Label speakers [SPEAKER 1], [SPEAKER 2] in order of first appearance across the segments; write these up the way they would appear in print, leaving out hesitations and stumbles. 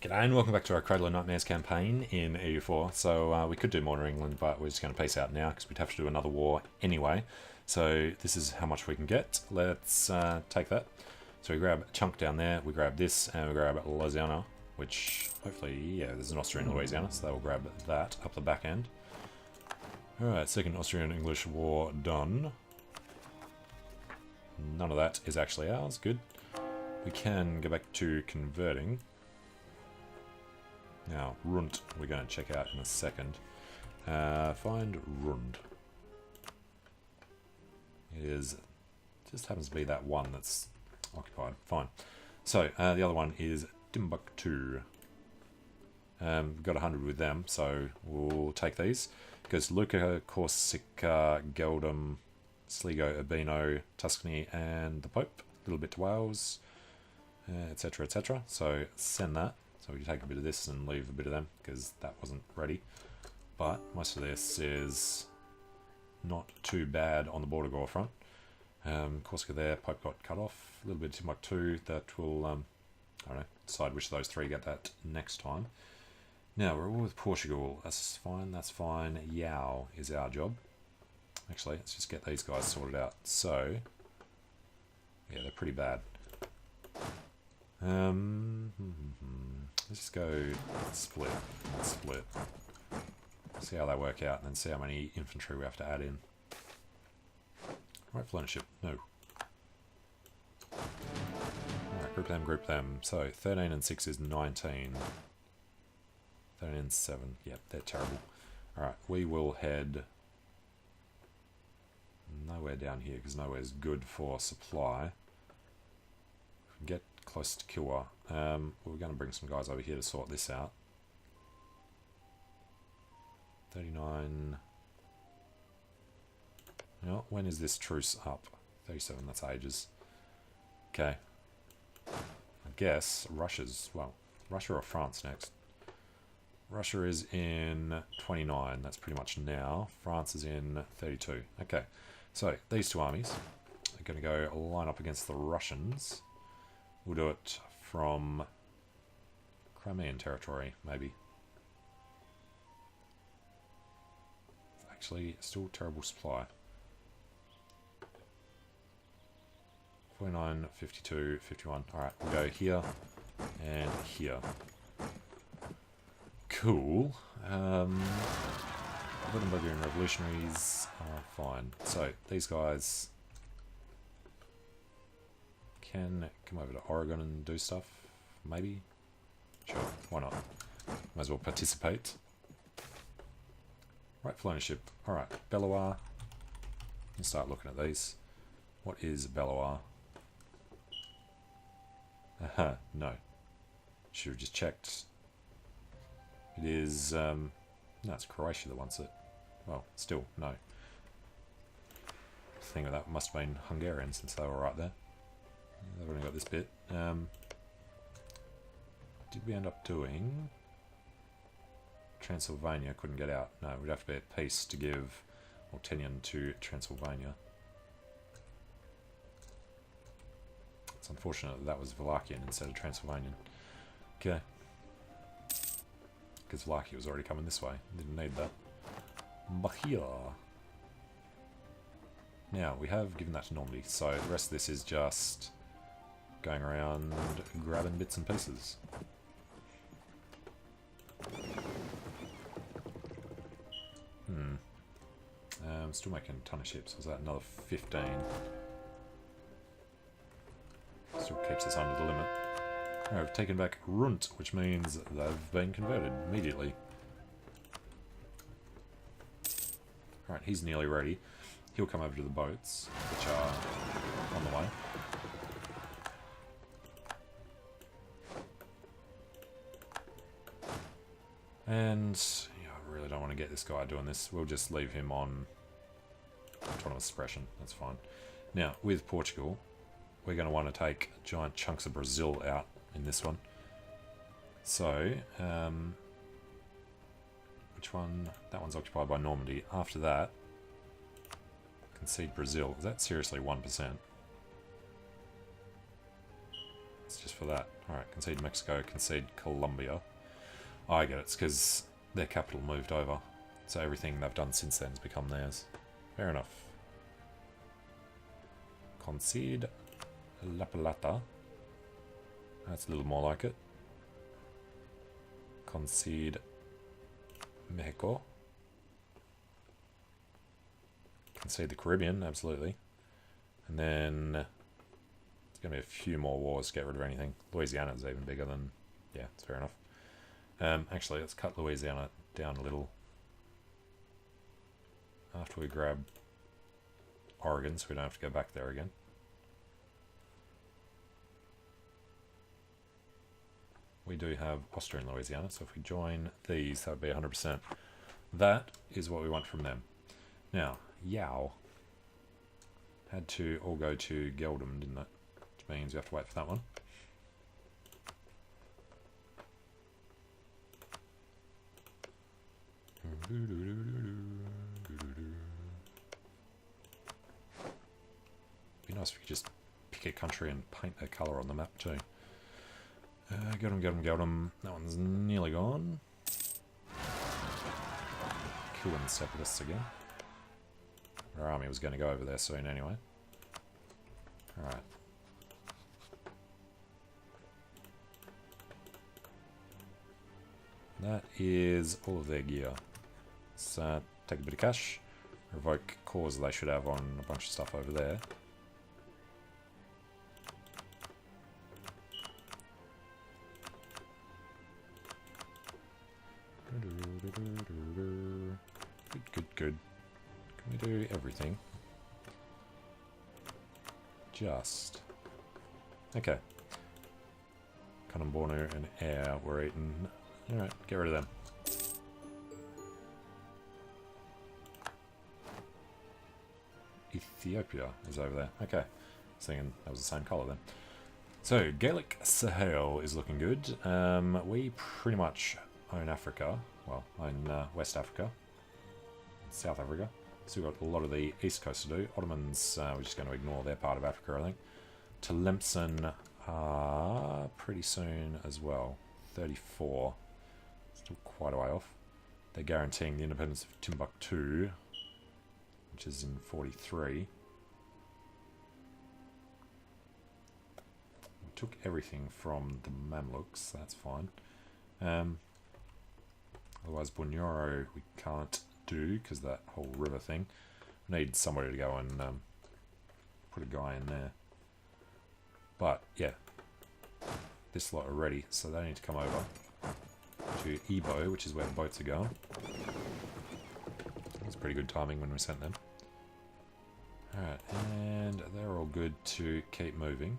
[SPEAKER 1] G'day and welcome back to our Cradle of Nightmares campaign in EU4. So we could do more in England, but we're just going to peace out now because we'd have to do another war anyway. So this is how much we can get. Let's take that. So we grab a chunk down there, we grab this, and we grab Louisiana, which hopefully, yeah, there's an Austrian Louisiana, so they'll grab that up the back end. Alright, second Austrian-English war done. None of that is actually ours, good. We can go back to converting. Now, Rund, we're going to check out in a second. Find Rund. It is, just happens to be that one that's occupied. Fine. So, the other one is Timbuktu. We've got 100 with them, so we'll take these. It goes Lucca, Corsica, Geldum, Sligo, Urbino, Tuscany, and the Pope. A little bit to Wales, etc., etc. So, send that. So we can take a bit of this and leave a bit of them, because that wasn't ready. But most of this is not too bad on the border gore front. Corsica there, Pope got cut off. A little bit of Timbuktu, that will, I don't know, decide which of those three get that next time. Now, we're all with Portugal. That's fine, that's fine. Yao is our job. Actually, let's just get these guys sorted out. So, yeah, they're pretty bad. Let's just go split. See how they work out, and then see how many infantry we have to add in. Right, flagship. No. Alright, group them. So 13 and 6 is 19. 13 and 7. Yep, they're terrible. Alright, we will head nowhere down here because nowhere's good for supply. Get close to Kilwa. We're going to bring some guys over here to sort this out. 39. You know, when is this truce up? 37, that's ages. Okay. I guess Russia's, well, Russia or France next. Russia is in 29, that's pretty much now. France is in 32. Okay, so these two armies are going to go line up against the Russians. We'll do it from Crimean territory, maybe. Actually, still terrible supply. 49, 52, 51. Alright, we'll go here and here. Cool. Bulgarian revolutionaries are fine. So, these guys can come over to Oregon and do stuff, maybe? Sure, why not? Might as well participate. Right, flowmanship. Alright, Bellois. Let's start looking at these. What is Bellois? Aha, no. Should have just checked. It is, no, it's Croatia that wants it. Well, still, no. I think that must have been Hungarian since they were right there. They've only got this bit. Did we end up doing Transylvania? Couldn't get out. No, we'd have to be at peace to give Ortenian to Transylvania. It's unfortunate that was Wallachian instead of Transylvanian. Okay. Because Wallachia was already coming this way. Didn't need that. Bahia. Now, we have given that to Normandy, so the rest of this is just going around grabbing bits and pieces. Still making a ton of ships. Was that another 15? Still keeps us under the limit. Alright, we've taken back Runt, which means they've been converted immediately. Alright, he's nearly ready. He'll come over to the boats, which are on the way. And yeah, I really don't want to get this guy doing this. We'll just leave him on autonomous suppression. That's fine. Now, with Portugal, we're going to want to take giant chunks of Brazil out in this one. So, which one? That one's occupied by Normandy. After that, concede Brazil. Is that seriously 1%? Let's just for that. Alright, concede Mexico, concede Colombia. Oh, I get it. It's because their capital moved over. So everything they've done since then has become theirs. Fair enough. Concede La Plata. That's a little more like it. Concede Mexico. Concede the Caribbean, absolutely. And then it's going to be a few more wars to get rid of anything. Louisiana's even bigger than... Yeah, it's fair enough. Actually, let's cut Louisiana down a little. After we grab Oregon, so we don't have to go back there again. We do have Austria and Louisiana, so if we join these, that would be 100%. That is what we want from them. Now, Yao had to all go to Geldum, didn't it? Which means we have to wait for that one. Be nice if we could just pick a country and paint a colour on the map too. Geldum. That one's nearly gone. Killing the separatists again. Our army was going to go over there soon anyway. Alright. That is all of their gear. Let's take a bit of cash. Revoke cores they should have on a bunch of stuff over there. Good. Can we do everything? Just. Okay. Kanembornu and air were eaten. Alright, get rid of them. Ethiopia is over there. Okay. I was thinking that was the same colour then. So, Gaelic Sahel is looking good. We pretty much own Africa. Well, own West Africa. South Africa. So we've got a lot of the east coast to do. Ottomans, we're just going to ignore their part of Africa, I think. Tlemcen pretty soon as well. 34. Still quite a way off. They're guaranteeing the independence of Timbuktu, which is in 43. We took everything from the Mamluks, that's fine. Otherwise, Bunyoro we can't do because that whole river thing. Need somebody to go and put a guy in there. But yeah, this lot are ready, so they need to come over to Ebo, which is where the boats are going. That's pretty good timing when we sent them. Alright, and they're all good to keep moving.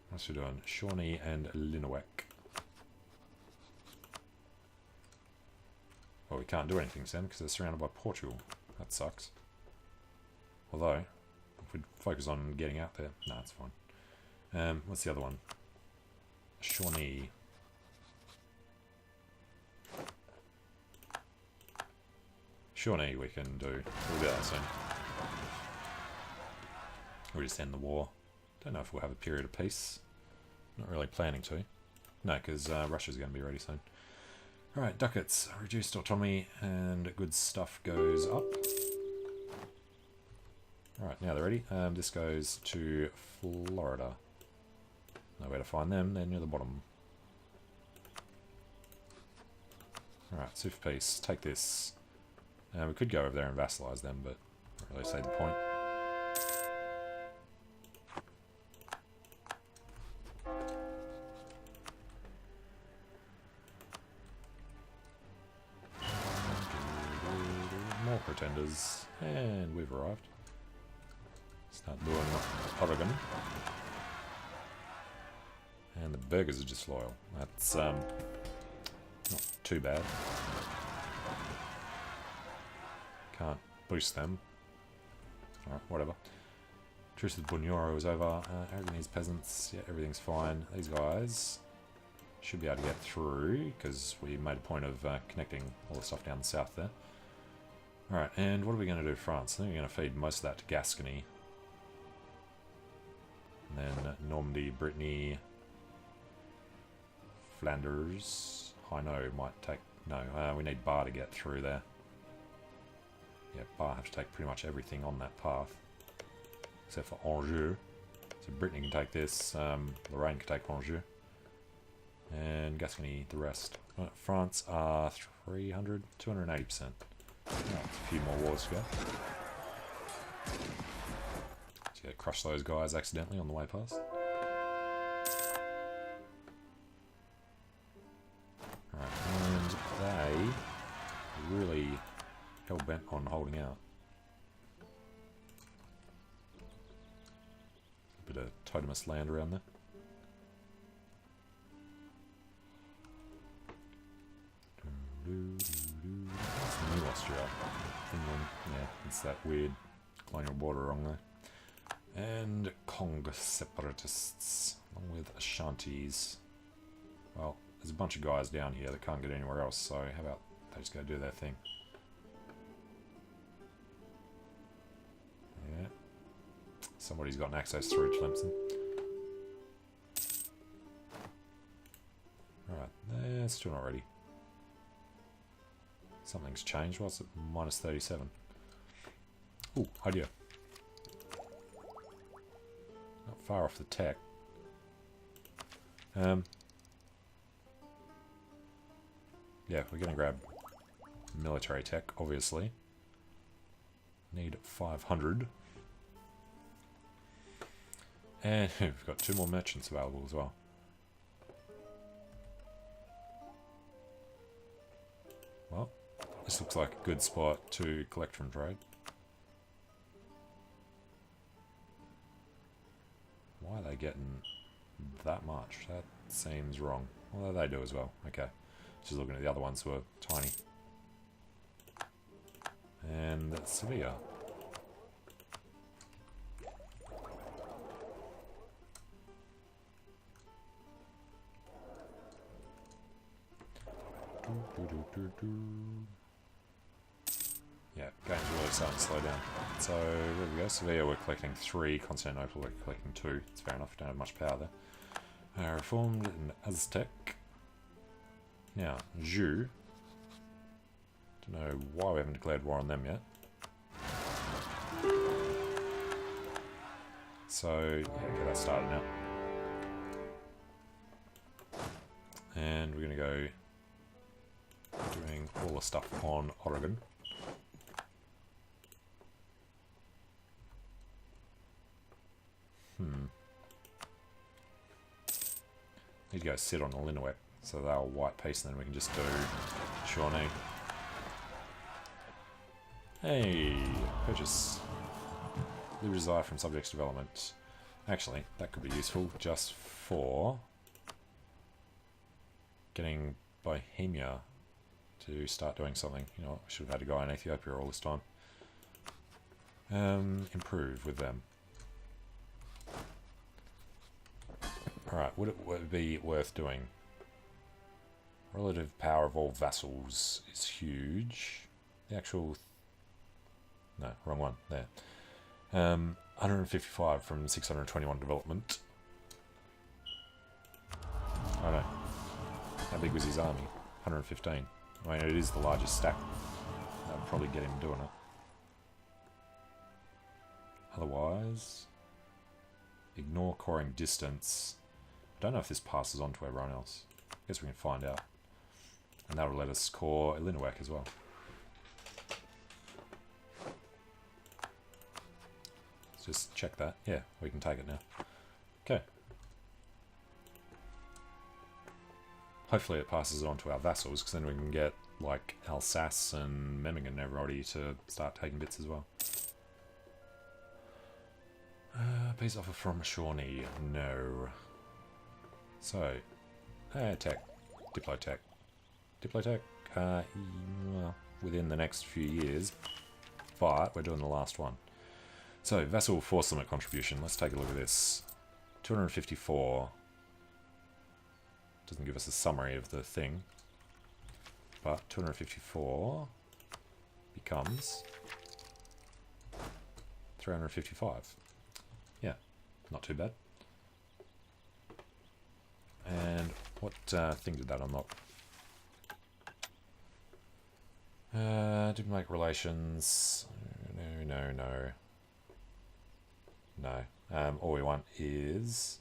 [SPEAKER 1] What's we doing? Shawnee and Linowek. Well, we can't do anything to them because they're surrounded by Portugal. That sucks. Although, if we focus on getting out there, nah, it's fine. What's the other one? Shawnee. Shawnee we can do. We'll do that soon. We'll just end the war. Don't know if we'll have a period of peace. Not really planning to. No, because Russia's going to be ready soon. Alright, ducats. Reduced autonomy and good stuff goes up. Alright, now they're ready. This goes to Florida. Nowhere to find them, they're near the bottom. Alright, super peace. Take this. We could go over there and vassalize them, but not really see the point. More pretenders, and we've arrived. Start doing Oregon. And the burgers are disloyal. That's not too bad. Can't boost them. Alright, whatever. Truce with Bunyoro is over. Aragonese peasants, yeah, everything's fine. These guys should be able to get through because we made a point of connecting all the stuff down the south there. Alright, and what are we going to do, France? I think we're going to feed most of that to Gascony. And then Normandy, Brittany, Flanders, Hainaut might take... No, we need Bar to get through there. Yeah, Bar have to take pretty much everything on that path. Except for Anjou. So Brittany can take this, Lorraine can take Anjou. And Gascony, the rest. France are 300, 280%. Oh, a few more wars to go. So yeah, crush those guys accidentally on the way past. Alright, and they really hell-bent on holding out. A bit of totemist land around there. That's the new Austria. Finland, yeah, it's that weird colonial border along there. And Cong separatists, along with Ashantis. Well, there's a bunch of guys down here that can't get anywhere else, so how about they just go do their thing. Yeah. Somebody's got an access through Tlemcen. Alright, they're still not ready. Something's changed. What's it? Minus 37. Ooh, idea. Not far off the tech. Yeah, we're going to grab military tech, obviously. Need 500. And we've got 2 more merchants available as well. Well, this looks like a good spot to collect from trade. Why are they getting that much? That seems wrong. Although they do as well. Okay. Just looking at the other ones who are tiny. And Sevilla. Yeah, game's really starting to slow down. So, there we go. Sevilla, we're collecting 3. Constantinople, we're collecting 2. It's fair enough, don't have much power there. Reformed in Aztec. Now, Zhou. Don't know why we haven't declared war on them yet. So, yeah, get that started now. And we're going to go doing all the stuff on Oregon. Need to go sit on Illinois, so they'll white peace, and then we can just do Shawnee. Hey, purchase. Liberty desire from subjects development. Actually, that could be useful just for getting Bohemia to start doing something. You know, I should have had a guy in Ethiopia all this time. Improve with them. Alright, would it be worth doing? Relative power of all vassals is huge. The actual... no, wrong one. There. 155 from 621 development. Oh no. How big was his army? 115. I mean, it is the largest stack. That would probably get him doing it. Otherwise... ignore coring distance. I don't know if this passes on to everyone else. I guess we can find out. And that'll let us core Illinois as well. Let's just check that. Yeah, we can take it now. Okay. Hopefully it passes it on to our vassals, because then we can get, like, Alsace and Memmingen and everybody to start taking bits as well. Peace offer from Shawnee. No. So, tech. Diplotech. Diplotech, well, within the next few years, but we're doing the last one. So, vassal force limit contribution. Let's take a look at this. 254. Doesn't give us a summary of the thing, but 254 becomes 355. Yeah, not too bad. What thing did that unlock? Diplomatic relations. No. All we want is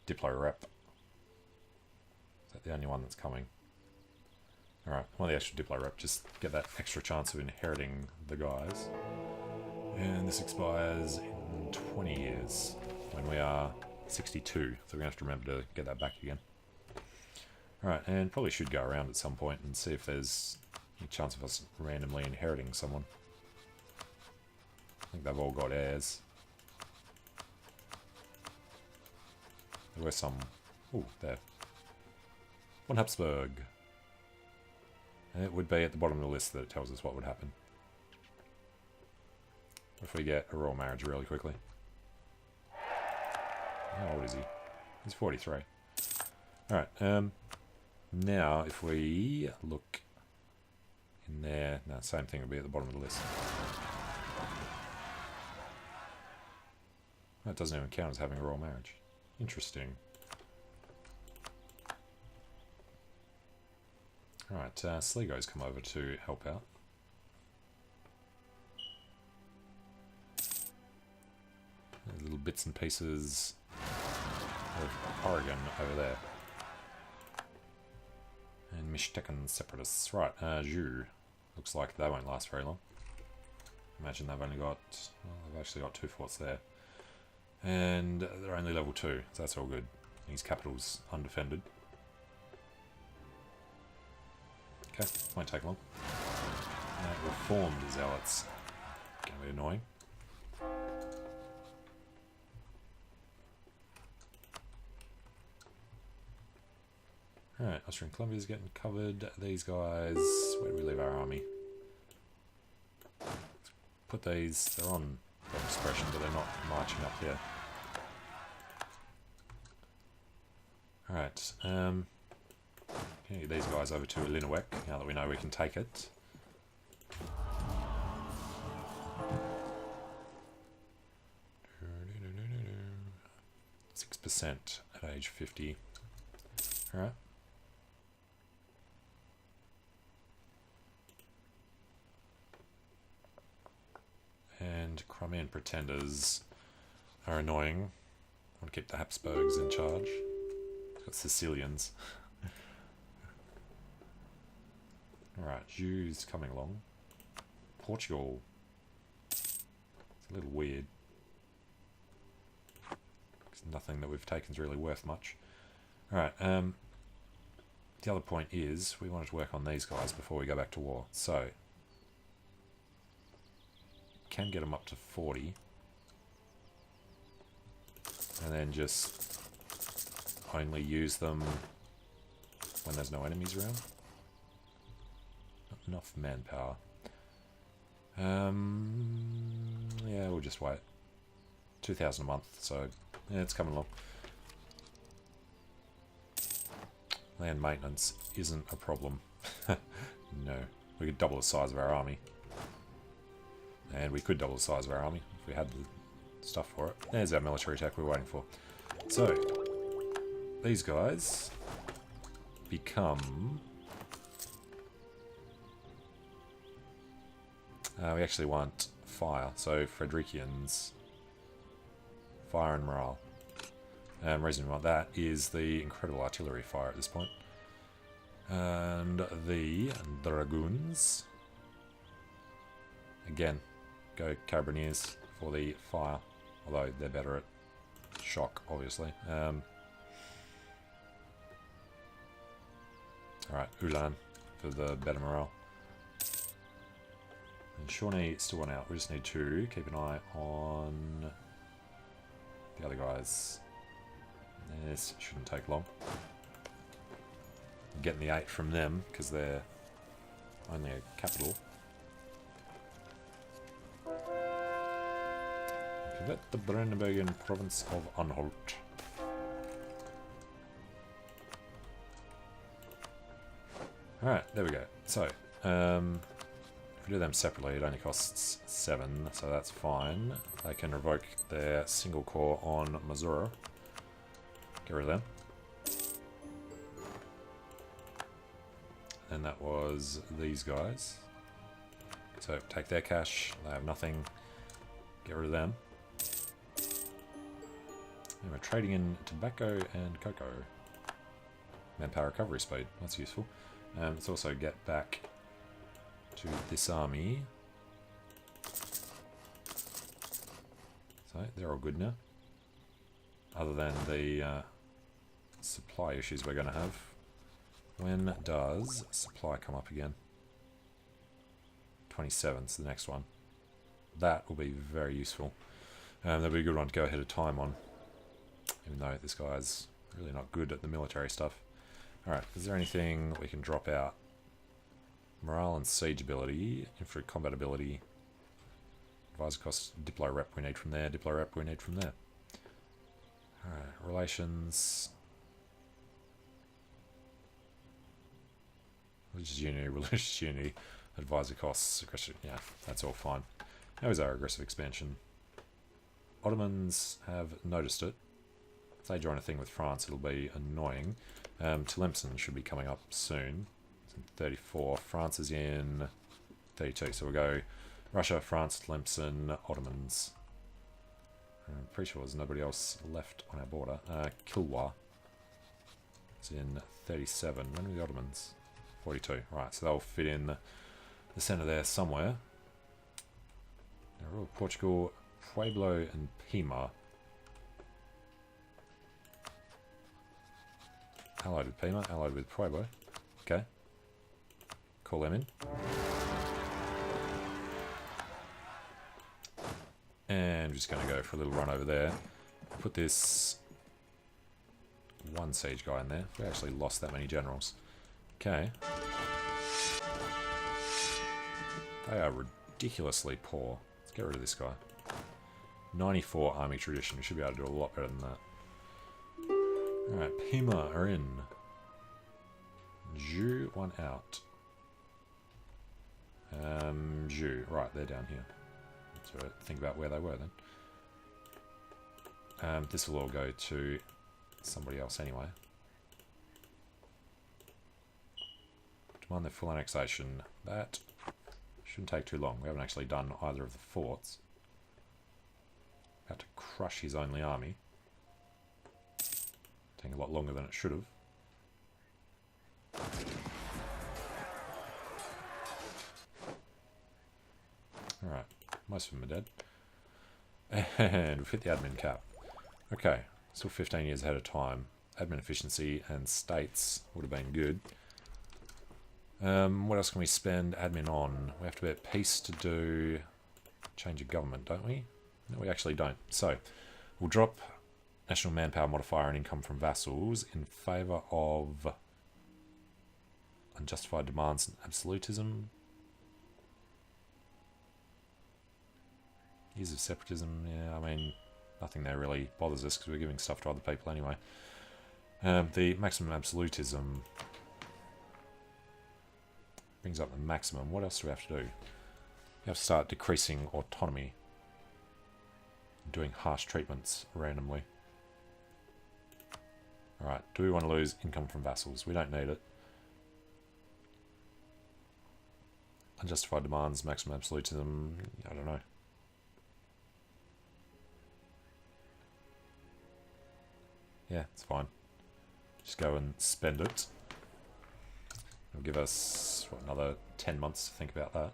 [SPEAKER 1] Diplo Rep. Is that the only one that's coming? Alright, well, the extra Diplo Rep, just get that extra chance of inheriting the guys. And this expires in 20 years, when we are 62. So we're going to have to remember to get that back again. Alright, and probably should go around at some point and see if there's any chance of us randomly inheriting someone. I think they've all got heirs. There were some... Ooh, there. One Habsburg. And it would be at the bottom of the list that it tells us what would happen. If we get a royal marriage really quickly. How old is he? He's 43. Alright, now if we look in there... No, same thing would be at the bottom of the list. That doesn't even count as having a royal marriage. Interesting. Alright, Sligo's come over to help out. There's little bits and pieces of Oregon over there. And Mishtakan separatists. Right, Zhu. Looks like they won't last very long. Imagine they've only got... Well, they've actually got 2 forts there. And they're only level 2, so that's all good. His capital's undefended. Okay, won't take long. Reformed zealots. Gonna be annoying. Alright, Austrian Columbia's getting covered. These guys, where do we leave our army? Let's put these, they're on expression, but they're not marching up here. Alright, can get these guys over to Linowek, now that we know we can take it. .6% at age 50. Alright. And Crimean pretenders are annoying. I want to keep the Habsburgs in charge. Got Sicilians. Alright, Jews coming along. Portugal. It's a little weird. Nothing that we've taken is really worth much. Alright, the other point is we wanted to work on these guys before we go back to war. So, can get them up to 40. And then just only use them when there's no enemies around. Not enough manpower. Yeah, we'll just wait. 2,000 a month, so yeah, it's coming along. Land maintenance isn't a problem. No, we could double the size of our army. And we could double the size of our army if we had the stuff for it. There's our military attack we're waiting for. So, these guys become... we actually want fire, so Frederikians, fire and morale. And the reason we want that is the incredible artillery fire at this point. And the dragoons, again, go Carabiniers for the fire, although they're better at shock, obviously. Alright, Ulan for the better morale. And Shawnee still one out. We just need to keep an eye on the other guys. This shouldn't take long. I'm getting the 8 from them because they're only a capital. Convert the Brandenburgian province of Anhalt. Alright, there we go. So, if we do them separately, it only costs 7, so that's fine. They can revoke their single core on Missouri. Get rid of them. and that was these guys. So take their cash, they have nothing, get rid of them. And we're trading in tobacco and cocoa. Manpower recovery speed, that's useful. Let's also get back to this army. So they're all good now. Other than the supply issues we're going to have. When does supply come up again? 27's the next one. That will be very useful. That'll be a good one to go ahead of time on. Even though this guy's really not good at the military stuff. Alright, is there anything we can drop out? Morale and siege ability, infantry combat ability, advisor cost, diplo rep we need from there, diplo rep we need from there. Alright, relations. Religious unity, advisor costs, aggressive, yeah, that's all fine. How is our aggressive expansion? Ottomans have noticed it. If they join a thing with France, it'll be annoying. Tlemcen should be coming up soon. It's in 34. France is in 32. So we'll go Russia, France, Tlemcen, Ottomans. I'm pretty sure there's nobody else left on our border. Kilwa is in 37. When were the Ottomans? 42. Right, so they'll fit in the centre there somewhere. Now, Portugal, Pueblo, and Pima. Allied with Pima, allied with Pueblo. Okay. Call them in. And we're just going to go for a little run over there. Put this one siege guy in there. We actually lost that many generals. Okay. They are ridiculously poor. Let's get rid of this guy. 94 army tradition. We should be able to do a lot better than that. Alright, Pima are in. Zhu, one out. Zhu, right, they're down here. So think about where they were then. This will all go to somebody else anyway. Demand their full annexation. That shouldn't take too long. We haven't actually done either of the forts. About to crush his only army. Taking a lot longer than it should have. Alright, most of them are dead. And we've hit the admin cap. Okay, still 15 years ahead of time. Admin efficiency and states would have been good. What else can we spend admin on? We have to be at peace to do change of government, don't we? No, we actually don't. So, we'll drop national manpower modifier and income from vassals in favour of unjustified demands and absolutism. Years of separatism, yeah, I mean, nothing there really bothers us because we're giving stuff to other people anyway. The maximum absolutism brings up the maximum. What else do we have to do? We have to start decreasing autonomy. Doing harsh treatments randomly. Alright, do we want to lose income from vassals? We don't need it. Unjustified demands, maximum absolutism, I don't know. Yeah, it's fine. Just go and spend it. It'll give us, what, another 10 months to think about that.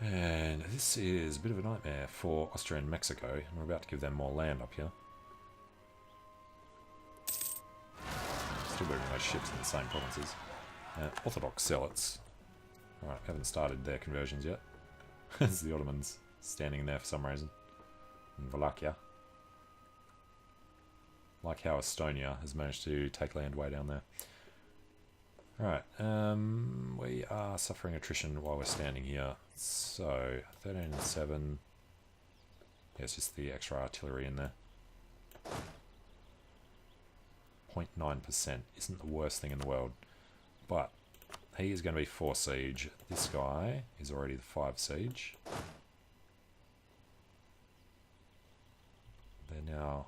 [SPEAKER 1] And this is a bit of a nightmare for Austria and Mexico. And we're about to give them more land up here. Still building those ships in the same provinces. Orthodox zealots. Alright, haven't started their conversions yet. There's the Ottomans standing in there for some reason. In Wallachia. Like how Estonia has managed to take land way down there. Alright, we are suffering attrition while we're standing here. So, 13 and 7. Yeah, it's just the extra artillery in there. 0.9% isn't the worst thing in the world. But, he is going to be 4 siege. This guy is already the 5 siege. They're now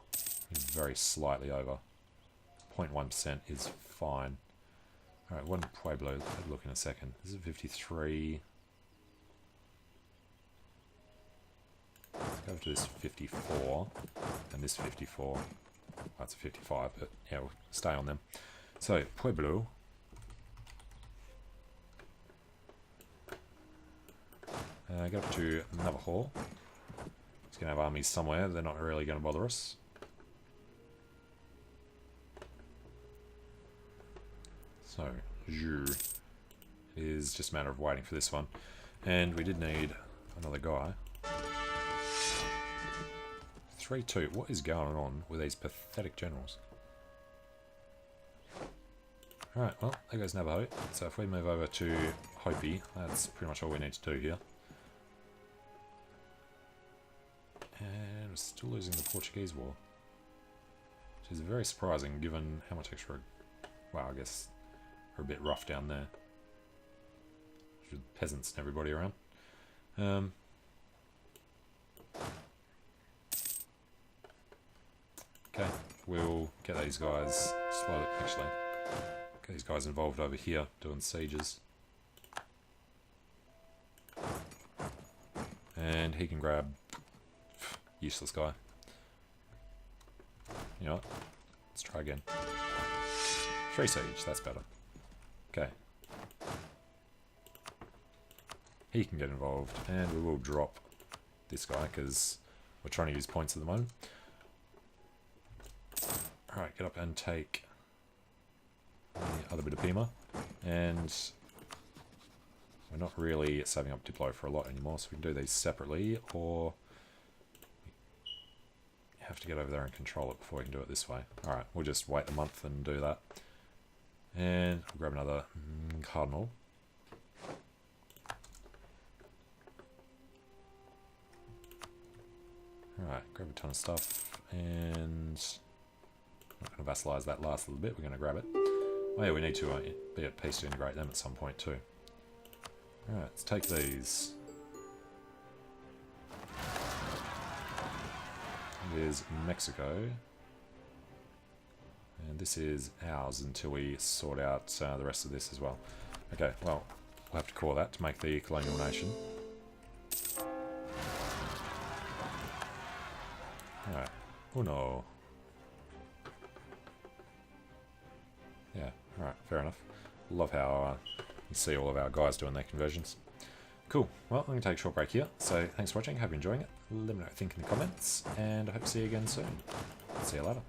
[SPEAKER 1] very slightly over. 0.1% is fine. Alright, one Pueblo. Have a look in a second. This is 53. Let's go to this 54. And this 54. That's a 55, but yeah, we'll stay on them. So, Pueblo. Go up to Navajo. It's going to have armies somewhere. They're not really going to bother us. So, Zhu. It is just a matter of waiting for this one. And we did need another guy. 3-2. What is going on with these pathetic generals? Alright, well, there goes Navajo. So if we move over to Hopi, that's pretty much all we need to do here. And we're still losing the Portuguese war. Which is very surprising given how much extra... Well, I guess we're a bit rough down there. With peasants and everybody around. Okay, we'll get these guys slowly, actually. Get these guys involved over here doing sieges. And he can grab... Useless guy. You know what? Let's try again. 3 siege, that's better. Okay. He can get involved, and we will drop this guy because we're trying to use points at the moment. Alright, get up and take the other bit of Pima, and we're not really saving up Diplo for a lot anymore, so we can do these separately, or you have to get over there and control it before we can do it this way. Alright, we'll just wait a month and do that. And we'll grab another Cardinal. Alright, grab a ton of stuff, and not going to vassalize that last little bit, we're going to grab it. Oh yeah, we need to be at peace to integrate them at some point too. Alright, let's take these. There's Mexico. And this is ours until we sort out the rest of this as well. Okay, well, we'll have to call that to make the colonial nation. Alright. Oh no. Yeah, alright, fair enough. Love how you see all of our guys doing their conversions. Cool. Well, I'm going to take a short break here. So, thanks for watching. Hope you're enjoying it. Let me know what you think in the comments. And I hope to see you again soon. See you later.